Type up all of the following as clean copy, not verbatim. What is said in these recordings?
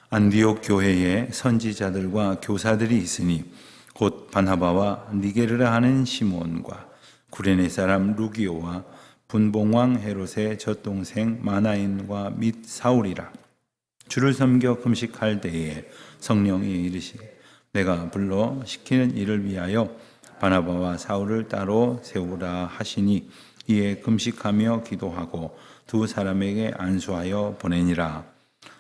안디옥 교회에 선지자들과 교사들이 있으니 곧 바나바와 니게르라 하는 시몬과 구레네 사람 루기오와 분봉왕 헤롯의 젖동생 마나인과 및 사울이라. 주를 섬겨 금식할 때에 성령이 이르시되 내가 불러 시키는 일을 위하여 바나바와 사울을 따로 세우라 하시니 이에 금식하며 기도하고 두 사람에게 안수하여 보내니라.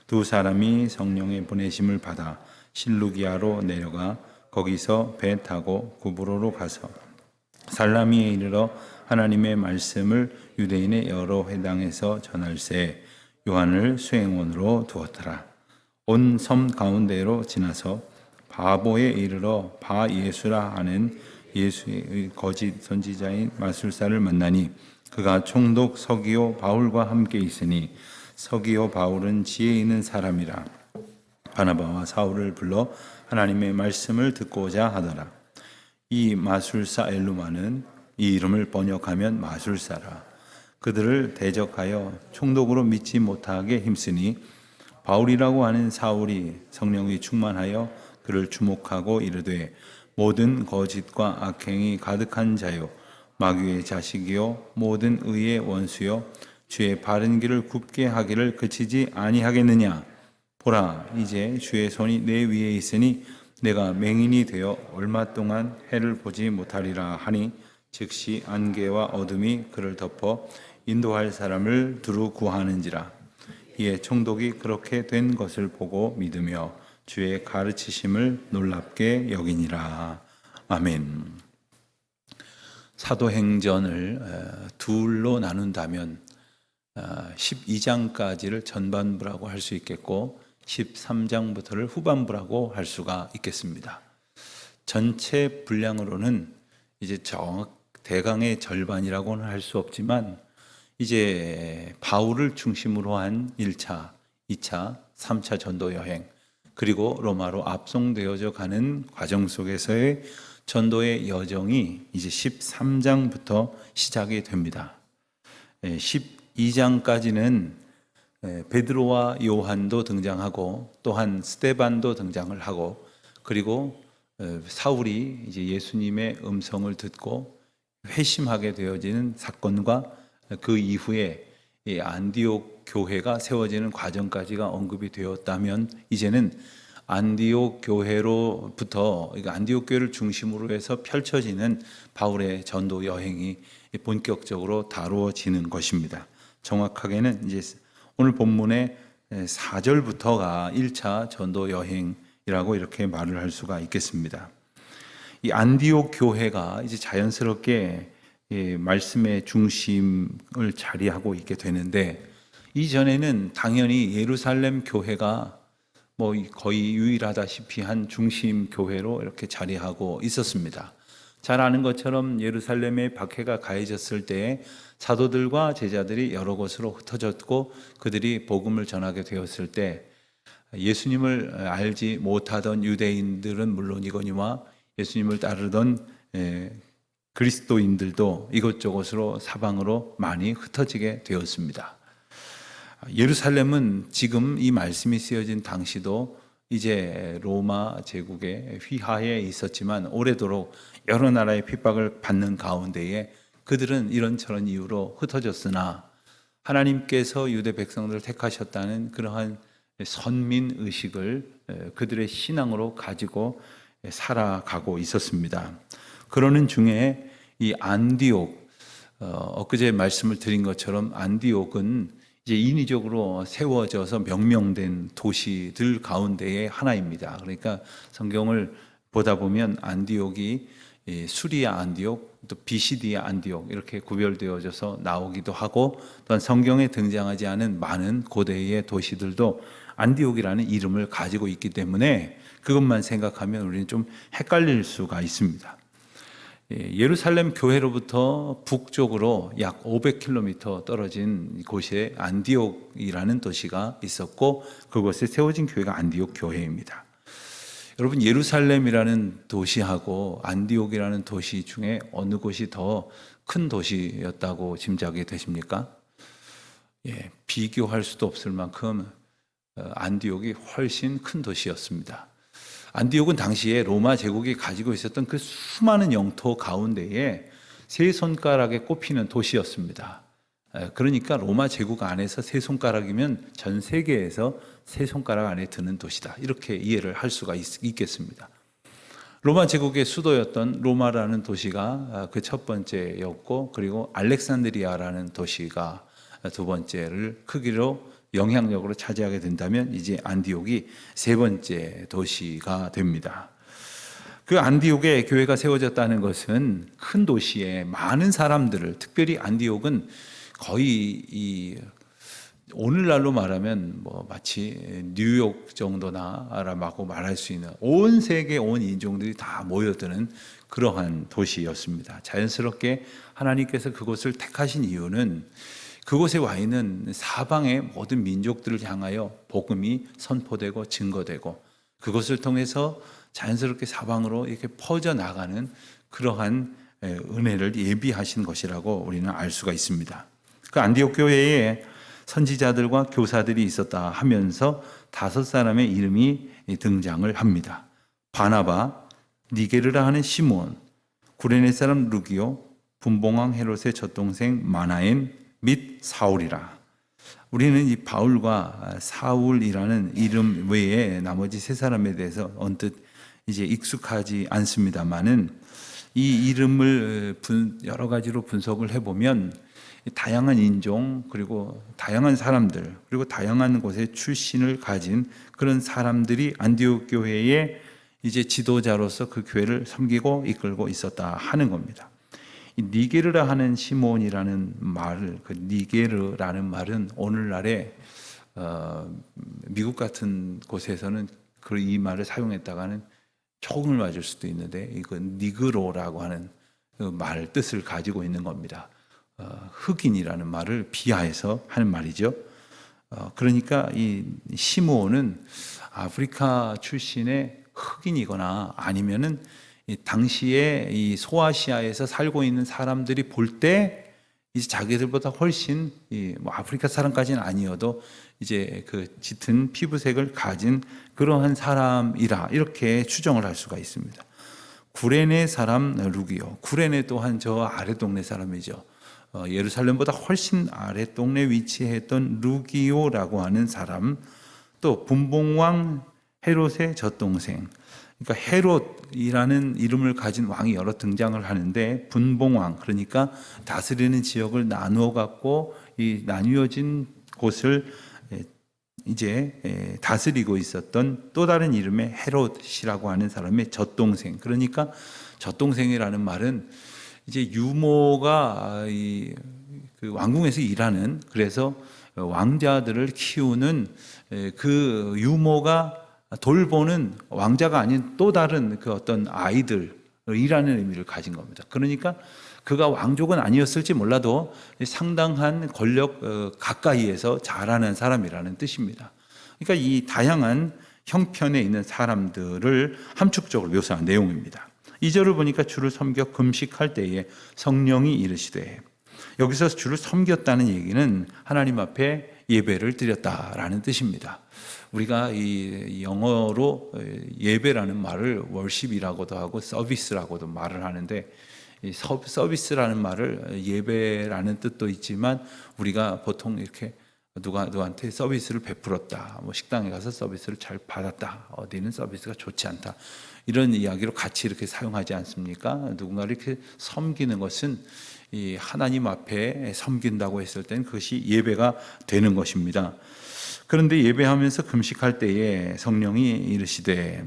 두 사람이 성령의 보내심을 받아 실루기아로 내려가 거기서 배 타고 구브로로 가서 살라미에 이르러 하나님의 말씀을 유대인의 여러 회당에서 전할새 요한을 수행원으로 두었더라. 온 섬 가운데로 지나서 바보에 이르러 바예수라 하는 예수의 거짓 선지자인 마술사를 만나니 그가 총독 서기오 바울과 함께 있으니 서기오 바울은 지혜 있는 사람이라. 바나바와 사울을 불러 하나님의 말씀을 듣고자 하더라. 이 마술사 엘루마는 이 이름을 번역하면 마술사라. 그들을 대적하여 총독으로 믿지 못하게 힘쓰니 바울이라고 하는 사울이 성령이 충만하여 그를 주목하고 이르되 모든 거짓과 악행이 가득한 자요 마귀의 자식이요 모든 의의 원수요 주의 바른 길을 굽게 하기를 그치지 아니하겠느냐. 보라, 이제 주의 손이 내 위에 있으니 내가 맹인이 되어 얼마 동안 해를 보지 못하리라 하니 즉시 안개와 어둠이 그를 덮어 인도할 사람을 두루 구하는지라. 이에 총독이 그렇게 된 것을 보고 믿으며 주의 가르치심을 놀랍게 여기니라. 아멘. 사도행전을 둘로 나눈다면 12장까지를 전반부라고 할 수 있겠고 13장부터를 후반부라고 할 수가 있겠습니다. 전체 분량으로는 이제 대강의 절반이라고는 할 수 없지만 이제 바울을 중심으로 한 1차, 2차, 3차 전도 여행 그리고 로마로 압송되어져 가는 과정 속에서의 전도의 여정이 이제 13장부터 시작이 됩니다. 12장까지는 베드로와 요한도 등장하고 또한 스데반도 등장을 하고 그리고 사울이 이제 예수님의 음성을 듣고 회심하게 되어지는 사건과 그 이후에 안디옥 교회가 세워지는 과정까지가 언급이 되었다면 이제는 안디옥 교회로부터 안디옥 교회를 중심으로 해서 펼쳐지는 바울의 전도 여행이 본격적으로 다루어지는 것입니다. 정확하게는 이제 오늘 본문의 4절부터가 1차 전도 여행이라고 이렇게 말을 할 수가 있겠습니다. 이 안디옥 교회가 이제 자연스럽게 말씀의 중심을 자리하고 있게 되는데 이전에는 당연히 예루살렘 교회가 뭐 거의 유일하다시피 한 중심 교회로 이렇게 자리하고 있었습니다. 잘 아는 것처럼 예루살렘에 박해가 가해졌을 때 사도들과 제자들이 여러 곳으로 흩어졌고 그들이 복음을 전하게 되었을 때 예수님을 알지 못하던 유대인들은 물론이거니와 예수님을 따르던 그리스도인들도 이곳저곳으로 사방으로 많이 흩어지게 되었습니다. 예루살렘은 지금 이 말씀이 쓰여진 당시도 이제 로마 제국의 휘하에 있었지만 오래도록 여러 나라의 핍박을 받는 가운데에 그들은 이런저런 이유로 흩어졌으나 하나님께서 유대 백성들을 택하셨다는 그러한 선민 의식을 그들의 신앙으로 가지고 살아가고 있었습니다. 그러는 중에 이 안디옥, 엊그제 말씀을 드린 것처럼 안디옥은 이제 인위적으로 세워져서 명명된 도시들 가운데의 하나입니다. 그러니까 성경을 보다 보면 안디옥이 수리아 안디옥, 또 비시디아 안디옥 이렇게 구별되어져서 나오기도 하고 또한 성경에 등장하지 않은 많은 고대의 도시들도 안디옥이라는 이름을 가지고 있기 때문에 그것만 생각하면 우리는 좀 헷갈릴 수가 있습니다. 예루살렘 교회로부터 북쪽으로 약 500km 떨어진 곳에 안디옥이라는 도시가 있었고 그곳에 세워진 교회가 안디옥 교회입니다. 여러분, 예루살렘이라는 도시하고 안디옥이라는 도시 중에 어느 곳이 더 큰 도시였다고 짐작이 되십니까? 비교할 수도 없을 만큼 안디옥이 훨씬 큰 도시였습니다. 안디옥은 당시에 로마 제국이 가지고 있었던 그 수많은 영토 가운데에 세 손가락에 꼽히는 도시였습니다. 그러니까 로마 제국 안에서 세 손가락이면 전 세계에서 세 손가락 안에 드는 도시다. 이렇게 이해를 할 수가 있겠습니다. 로마 제국의 수도였던 로마라는 도시가 그 첫 번째였고, 그리고 알렉산드리아라는 도시가 두 번째를 크기로 영향력으로 차지하게 된다면 이제 안디옥이 세 번째 도시가 됩니다. 그 안디옥에 교회가 세워졌다는 것은 큰 도시에 많은 사람들을, 특별히 안디옥은 거의 오늘날로 말하면 마치 뉴욕 정도나라고 말할 수 있는 온 세계 온 인종들이 다 모여드는 그러한 도시였습니다. 자연스럽게 하나님께서 그곳을 택하신 이유는 그곳에 와 있는 사방의 모든 민족들을 향하여 복음이 선포되고 증거되고 그것을 통해서 자연스럽게 사방으로 이렇게 퍼져나가는 그러한 은혜를 예비하신 것이라고 우리는 알 수가 있습니다. 그 안디옥 교회에 선지자들과 교사들이 있었다 하면서 5사람의 이름이 등장을 합니다. 바나바, 니게르라 하는 시몬, 구레네 사람 루기오, 분봉왕 헤롯의 젖동생 마나엔 및 사울이라. 우리는 이 바울과 사울이라는 이름 외에 나머지 세 사람에 대해서 언뜻 이제 익숙하지 않습니다만은 이 이름을 여러 가지로 분석을 해보면 다양한 인종, 그리고 다양한 사람들, 그리고 다양한 곳의 출신을 가진 그런 사람들이 안디옥 교회의 이제 지도자로서 그 교회를 섬기고 이끌고 있었다 하는 겁니다. 이 니게르라 하는 시몬이라는 말을, 그 니게르라는 말은 오늘날에 미국 같은 곳에서는 이 말을 사용했다가는 총을 맞을 수도 있는데, 이건 니그로라고 하는 그 말 뜻을 가지고 있는 겁니다. 흑인이라는 말을 비하해서 하는 말이죠. 그러니까 이 시므온은 아프리카 출신의 흑인이거나 아니면은 당시에 이 소아시아에서 살고 있는 사람들이 볼 때 이제 자기들보다 훨씬 아프리카 사람까지는 아니어도 이제 그 짙은 피부색을 가진 그러한 사람이라 이렇게 추정을 할 수가 있습니다. 구레네 사람 루기오. 구레네 또한 저 아래 동네 사람이죠. 예루살렘보다 훨씬 아래 동네에 위치했던 루기오라고 하는 사람, 또 분봉왕 헤롯의 젖동생. 그러니까 헤롯이라는 이름을 가진 왕이 여러 등장을 하는데, 분봉왕, 그러니까 다스리는 지역을 나누어 갖고 이 나뉘어진 곳을 이제 다스리고 있었던 또 다른 이름의 헤롯이라고 하는 사람의 젖동생. 그러니까 젖동생이라는 말은 이제 유모가 그 왕궁에서 일하는, 그래서 왕자들을 키우는 그 유모가 돌보는 왕자가 아닌 또 다른 그 어떤 아이들이라는 의미를 가진 겁니다. 그러니까 그가 왕족은 아니었을지 몰라도 상당한 권력 가까이에서 자라는 사람이라는 뜻입니다. 그러니까 이 다양한 형편에 있는 사람들을 함축적으로 묘사한 내용입니다. 2절을 보니까 주를 섬겨 금식할 때에 성령이 이르시되, 여기서 주를 섬겼다는 얘기는 하나님 앞에 예배를 드렸다라는 뜻입니다. 우리가 이 영어로 예배라는 말을 월십이라고도 하고 서비스라고도 말을 하는데, 이 서비스라는 말을 예배라는 뜻도 있지만 우리가 보통 이렇게 누구한테 서비스를 베풀었다, 식당에 가서 서비스를 잘 받았다, 어디는 서비스가 좋지 않다, 이런 이야기로 같이 이렇게 사용하지 않습니까? 누군가를 이렇게 섬기는 것은 이 하나님 앞에 섬긴다고 했을 땐 그것이 예배가 되는 것입니다. 그런데 예배하면서 금식할 때에 성령이 이르시되,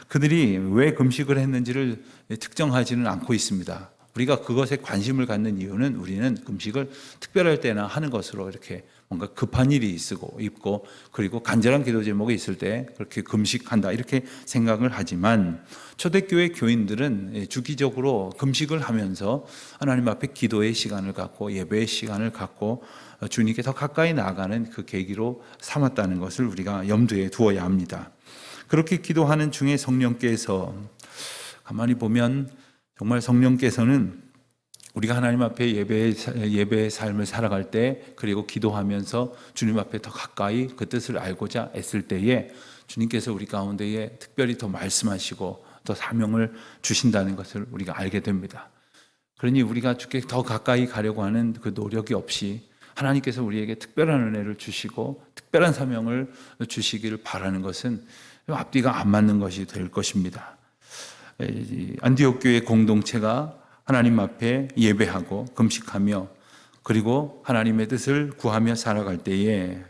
그들이 왜 금식을 했는지를 특정하지는 않고 있습니다. 우리가 그것에 관심을 갖는 이유는 우리는 금식을 특별할 때나 하는 것으로 이렇게 뭔가 급한 일이 있고 그리고 간절한 기도 제목이 있을 때 그렇게 금식한다 이렇게 생각을 하지만, 초대교회 교인들은 주기적으로 금식을 하면서 하나님 앞에 기도의 시간을 갖고 예배의 시간을 갖고 주님께 더 가까이 나아가는 그 계기로 삼았다는 것을 우리가 염두에 두어야 합니다. 그렇게 기도하는 중에 성령께서, 가만히 보면 정말 성령께서는 우리가 하나님 앞에 예배의 삶을 살아갈 때, 그리고 기도하면서 주님 앞에 더 가까이 그 뜻을 알고자 애쓸 때에 주님께서 우리 가운데에 특별히 더 말씀하시고 더 사명을 주신다는 것을 우리가 알게 됩니다. 그러니 우리가 주께 더 가까이 가려고 하는 그 노력이 없이 하나님께서 우리에게 특별한 은혜를 주시고 특별한 사명을 주시기를 바라는 것은 앞뒤가 안 맞는 것이 될 것입니다. 안디옥 교회 공동체가 하나님 앞에 예배하고 금식하며 그리고 하나님의 뜻을 구하며 살아갈 때에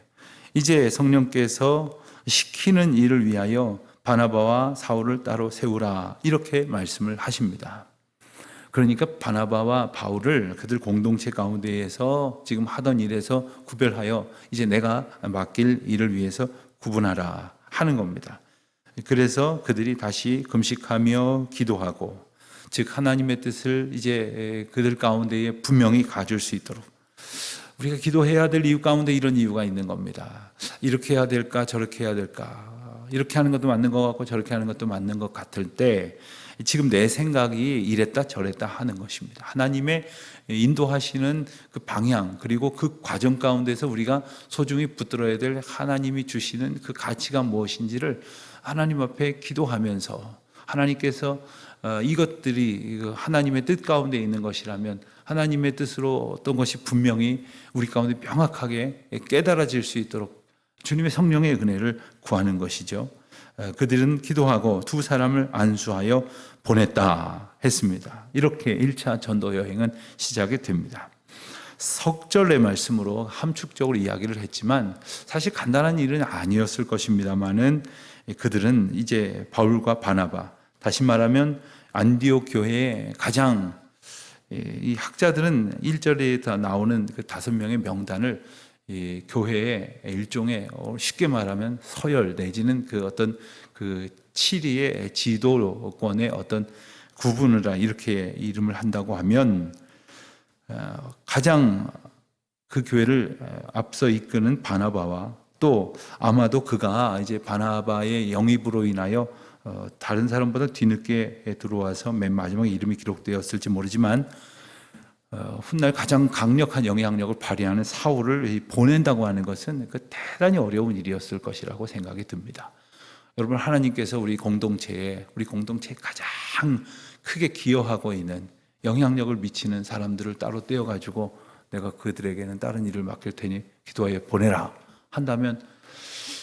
이제 성령께서 시키는 일을 위하여 바나바와 사울을 따로 세우라, 이렇게 말씀을 하십니다. 그러니까 바나바와 바울을 그들 공동체 가운데에서 지금 하던 일에서 구별하여 이제 내가 맡길 일을 위해서 구분하라 하는 겁니다. 그래서 그들이 다시 금식하며 기도하고, 즉 하나님의 뜻을 이제 그들 가운데에 분명히 가질 수 있도록, 우리가 기도해야 될 이유 가운데 이런 이유가 있는 겁니다. 이렇게 해야 될까 저렇게 해야 될까, 이렇게 하는 것도 맞는 것 같고 저렇게 하는 것도 맞는 것 같을 때 지금 내 생각이 이랬다 저랬다 하는 것입니다. 하나님의 인도하시는 그 방향, 그리고 그 과정 가운데서 우리가 소중히 붙들어야 될 하나님이 주시는 그 가치가 무엇인지를 하나님 앞에 기도하면서, 하나님께서 이것들이 하나님의 뜻 가운데 있는 것이라면 하나님의 뜻으로 어떤 것이 분명히 우리 가운데 명확하게 깨달아질 수 있도록 주님의 성령의 은혜를 구하는 것이죠. 그들은 기도하고 두 사람을 안수하여 보냈다 했습니다. 이렇게 1차 전도 여행은 시작이 됩니다. 석절의 말씀으로 함축적으로 이야기를 했지만 사실 간단한 일은 아니었을 것입니다만은 그들은 이제 바울과 바나바, 다시 말하면 안디옥 교회의 가장, 이 학자들은 1절에 다 나오는 그 5명의 명단을 이 교회의 일종의 쉽게 말하면 서열 내지는 그 어떤 그 치리의 지도권의 어떤 구분을 이렇게 이름을 한다고 하면, 가장 그 교회를 앞서 이끄는 바나바와, 또 아마도 그가 이제 바나바의 영입으로 인하여 다른 사람보다 뒤늦게 들어와서 맨 마지막에 이름이 기록되었을지 모르지만 훗날 가장 강력한 영향력을 발휘하는 사울을 보낸다고 하는 것은 그 대단히 어려운 일이었을 것이라고 생각이 듭니다. 여러분, 하나님께서 우리 공동체에 가장 크게 기여하고 있는, 영향력을 미치는 사람들을 따로 떼어가지고 내가 그들에게는 다른 일을 맡길 테니 기도하여 보내라 한다면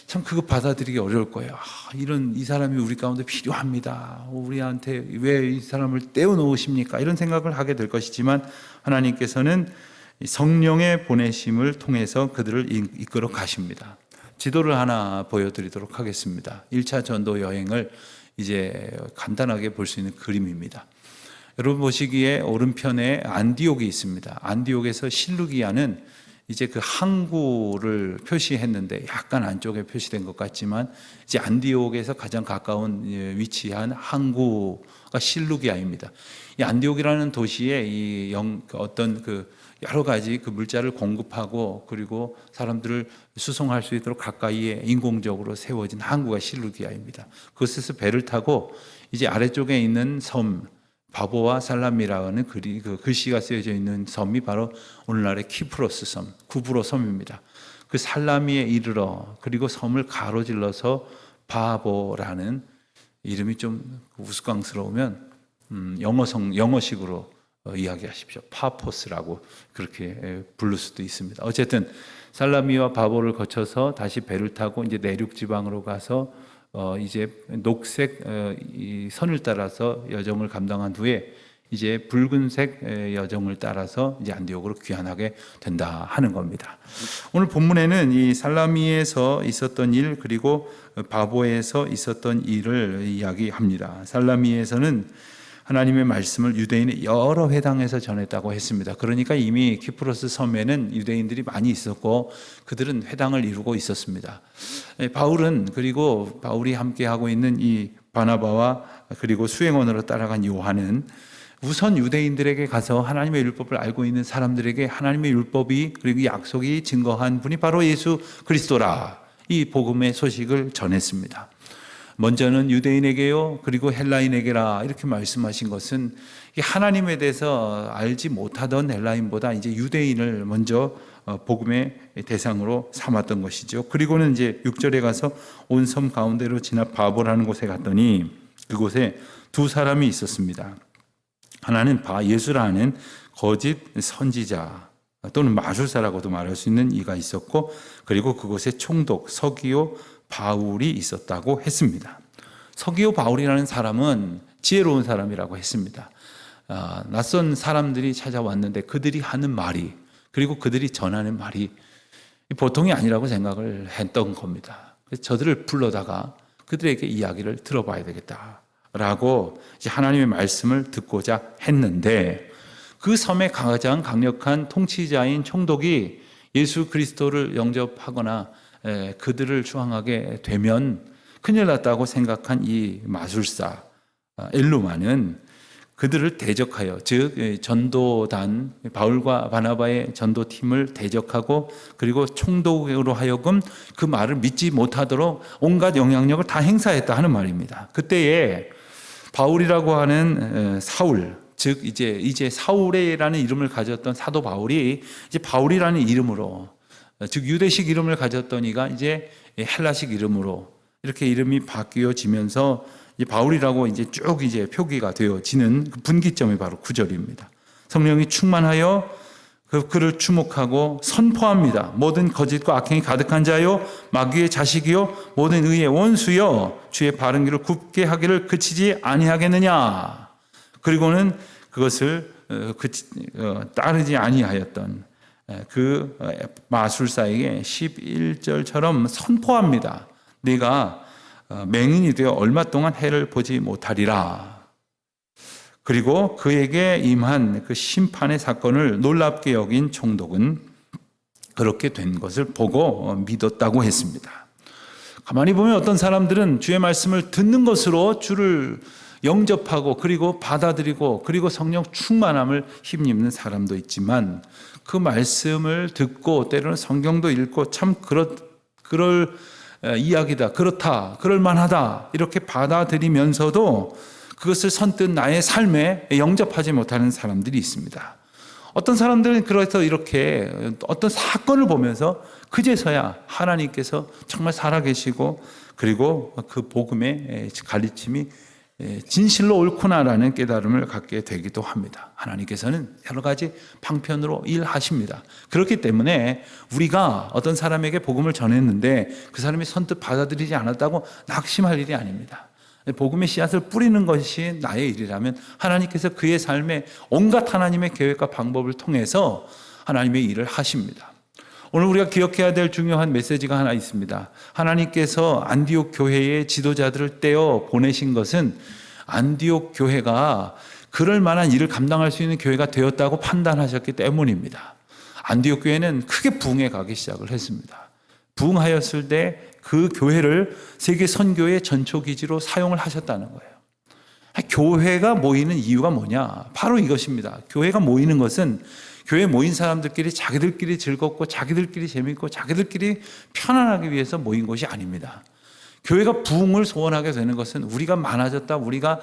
참 그거 받아들이기 어려울 거예요. 이 사람이 우리 가운데 필요합니다. 우리한테 왜 이 사람을 떼어놓으십니까? 이런 생각을 하게 될 것이지만 하나님께서는 성령의 보내심을 통해서 그들을 이끌어 가십니다. 지도를 하나 보여드리도록 하겠습니다. 1차 전도 여행을 이제 간단하게 볼 수 있는 그림입니다. 여러분 보시기에 오른편에 안디옥이 있습니다. 안디옥에서 실루기아는 이제 그 항구를 표시했는데 약간 안쪽에 표시된 것 같지만 이제 안디옥에서 가장 가까운 위치한 항구가 실루기아입니다. 이 안디옥이라는 도시에 어떤 그 여러 가지 그 물자를 공급하고 그리고 사람들을 수송할 수 있도록 가까이에 인공적으로 세워진 항구가 실루기아입니다. 그곳에서 배를 타고 이제 아래쪽에 있는 섬, 바보와 살라미라는 그 글씨가 쓰여져 있는 섬이 바로 오늘날의 키프로스 섬, 구브로 섬입니다. 그 살라미에 이르러, 그리고 섬을 가로질러서 바보라는, 이름이 좀 우스꽝스러우면 영어식으로 이야기하십시오. 파포스라고 그렇게 부를 수도 있습니다. 어쨌든 살라미와 바보를 거쳐서 다시 배를 타고 이제 내륙 지방으로 가서 이제 녹색 이 선을 따라서 여정을 감당한 후에 이제 붉은색 여정을 따라서 이제 안디옥으로 귀환하게 된다 하는 겁니다. 오늘 본문에는 이 살라미에서 있었던 일, 그리고 바보에서 있었던 일을 이야기합니다. 살라미에서는 하나님의 말씀을 유대인의 여러 회당에서 전했다고 했습니다. 그러니까 이미 키프로스 섬에는 유대인들이 많이 있었고 그들은 회당을 이루고 있었습니다. 그리고 바울이 함께 하고 있는 이 바나바와 그리고 수행원으로 따라간 요한은 우선 유대인들에게 가서 하나님의 율법을 알고 있는 사람들에게 하나님의 율법이 그리고 약속이 증거한 분이 바로 예수 그리스도라, 이 복음의 소식을 전했습니다. 먼저는 유대인에게요, 그리고 헬라인에게라 이렇게 말씀하신 것은 하나님에 대해서 알지 못하던 헬라인보다 이제 유대인을 먼저 복음의 대상으로 삼았던 것이죠. 그리고는 이제 6절에 가서 온 섬 가운데로 지나 바보라는 곳에 갔더니 그곳에 두 사람이 있었습니다. 하나는 예수라 하는 거짓 선지자 또는 마술사라고도 말할 수 있는 이가 있었고, 그리고 그곳에 총독 서기오 바울이 있었다고 했습니다. 서기오 바울이라는 사람은 지혜로운 사람이라고 했습니다. 낯선 사람들이 찾아왔는데 그들이 하는 말이, 그리고 그들이 전하는 말이 보통이 아니라고 생각을 했던 겁니다. 그래서 저들을 불러다가 그들에게 이야기를 들어봐야 되겠다라고 이제 하나님의 말씀을 듣고자 했는데, 그 섬의 가장 강력한 통치자인 총독이 예수 그리스도를 영접하거나 그들을 추앙하게 되면 큰일 났다고 생각한 이 마술사 엘루마는 그들을 대적하여, 즉 전도단 바울과 바나바의 전도팀을 대적하고, 그리고 총독으로 하여금 그 말을 믿지 못하도록 온갖 영향력을 다 행사했다 하는 말입니다. 그때에 바울이라고 하는 사울, 즉 이제 사울이라는 이름을 가졌던 사도 바울이 이제 바울이라는 이름으로, 즉 유대식 이름을 가졌던 이가 이제 헬라식 이름으로 이렇게 이름이 바뀌어지면서 이 바울이라고 이제 쭉 이제 표기가 되어지는 그 분기점이 바로 9절입니다. 성령이 충만하여 그를 주목하고 선포합니다. 모든 거짓과 악행이 가득한 자요, 마귀의 자식이요, 모든 의의 원수요, 주의 바른 길을 굽게 하기를 그치지 아니하겠느냐. 그리고는 그것을 따르지 아니하였던 그 마술사에게 11절처럼 선포합니다. 네가 맹인이 되어 얼마 동안 해를 보지 못하리라. 그리고 그에게 임한 그 심판의 사건을 놀랍게 여긴 총독은 그렇게 된 것을 보고 믿었다고 했습니다. 가만히 보면 어떤 사람들은 주의 말씀을 듣는 것으로 주를 영접하고 그리고 받아들이고 그리고 성령 충만함을 힘입는 사람도 있지만, 그 말씀을 듣고 때로는 성경도 읽고 참 그럴 이야기다, 그렇다, 그럴 만하다 이렇게 받아들이면서도 그것을 선뜻 나의 삶에 영접하지 못하는 사람들이 있습니다. 어떤 사람들은 그래서 이렇게 어떤 사건을 보면서 그제서야 하나님께서 정말 살아계시고 그리고 그 복음의 가르침이 진실로 옳구나라는 깨달음을 갖게 되기도 합니다. 하나님께서는 여러 가지 방편으로 일하십니다. 그렇기 때문에 우리가 어떤 사람에게 복음을 전했는데 그 사람이 선뜻 받아들이지 않았다고 낙심할 일이 아닙니다. 복음의 씨앗을 뿌리는 것이 나의 일이라면 하나님께서 그의 삶에 온갖 하나님의 계획과 방법을 통해서 하나님의 일을 하십니다. 오늘 우리가 기억해야 될 중요한 메시지가 하나 있습니다. 하나님께서 안디옥 교회의 지도자들을 떼어 보내신 것은 안디옥 교회가 그럴 만한 일을 감당할 수 있는 교회가 되었다고 판단하셨기 때문입니다. 안디옥 교회는 크게 부흥해 가기 시작을 했습니다. 부흥하였을 때 그 교회를 세계 선교의 전초기지로 사용을 하셨다는 거예요. 교회가 모이는 이유가 뭐냐? 바로 이것입니다. 교회가 모이는 것은 교회에 모인 사람들끼리 자기들끼리 즐겁고 자기들끼리 재밌고 자기들끼리 편안하기 위해서 모인 것이 아닙니다. 교회가 부흥을 소원하게 되는 것은 우리가 많아졌다, 우리가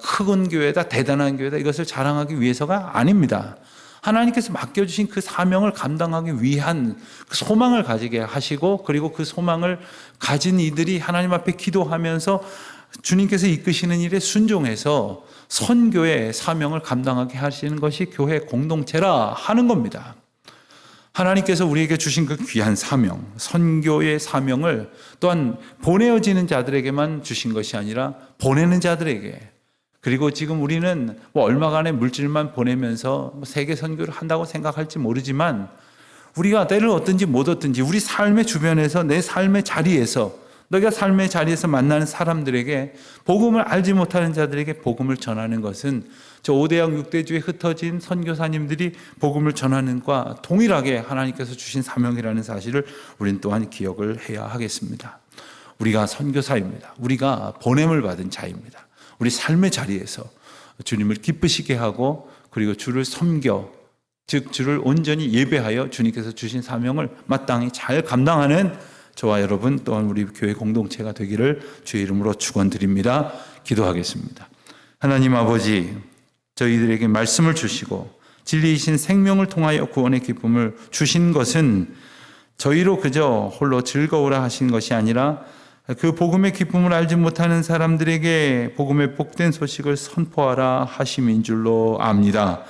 큰 교회다, 대단한 교회다 이것을 자랑하기 위해서가 아닙니다. 하나님께서 맡겨주신 그 사명을 감당하기 위한 그 소망을 가지게 하시고, 그리고 그 소망을 가진 이들이 하나님 앞에 기도하면서 주님께서 이끄시는 일에 순종해서 선교의 사명을 감당하게 하시는 것이 교회 공동체라 하는 겁니다. 하나님께서 우리에게 주신 그 귀한 사명, 선교의 사명을 또한 보내어지는 자들에게만 주신 것이 아니라 보내는 자들에게, 그리고 지금 우리는 얼마간의 물질만 보내면서 세계 선교를 한다고 생각할지 모르지만, 우리가 때를 얻든지 못 얻든지 우리 삶의 주변에서, 내 삶의 자리에서, 너희가 삶의 자리에서 만나는 사람들에게, 복음을 알지 못하는 자들에게 복음을 전하는 것은 저 5대양 6대주에 흩어진 선교사님들이 복음을 전하는 것과 동일하게 하나님께서 주신 사명이라는 사실을 우리는 또한 기억을 해야 하겠습니다. 우리가 선교사입니다. 우리가 보냄을 받은 자입니다. 우리 삶의 자리에서 주님을 기쁘시게 하고 그리고 주를 섬겨, 즉 주를 온전히 예배하여 주님께서 주신 사명을 마땅히 잘 감당하는 저와 여러분 또한 우리 교회 공동체가 되기를 주의 이름으로 축원드립니다. 기도하겠습니다. 하나님 아버지, 저희들에게 말씀을 주시고 진리이신 생명을 통하여 구원의 기쁨을 주신 것은 저희로 그저 홀로 즐거우라 하신 것이 아니라 그 복음의 기쁨을 알지 못하는 사람들에게 복음의 복된 소식을 선포하라 하심인 줄로 압니다.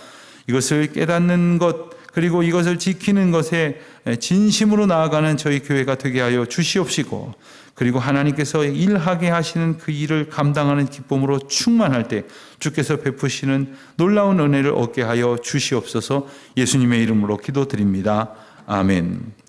이것을 깨닫는 것 그리고 이것을 지키는 것에 진심으로 나아가는 저희 교회가 되게 하여 주시옵시고, 그리고 하나님께서 일하게 하시는 그 일을 감당하는 기쁨으로 충만할 때 주께서 베푸시는 놀라운 은혜를 얻게 하여 주시옵소서. 예수님의 이름으로 기도드립니다. 아멘.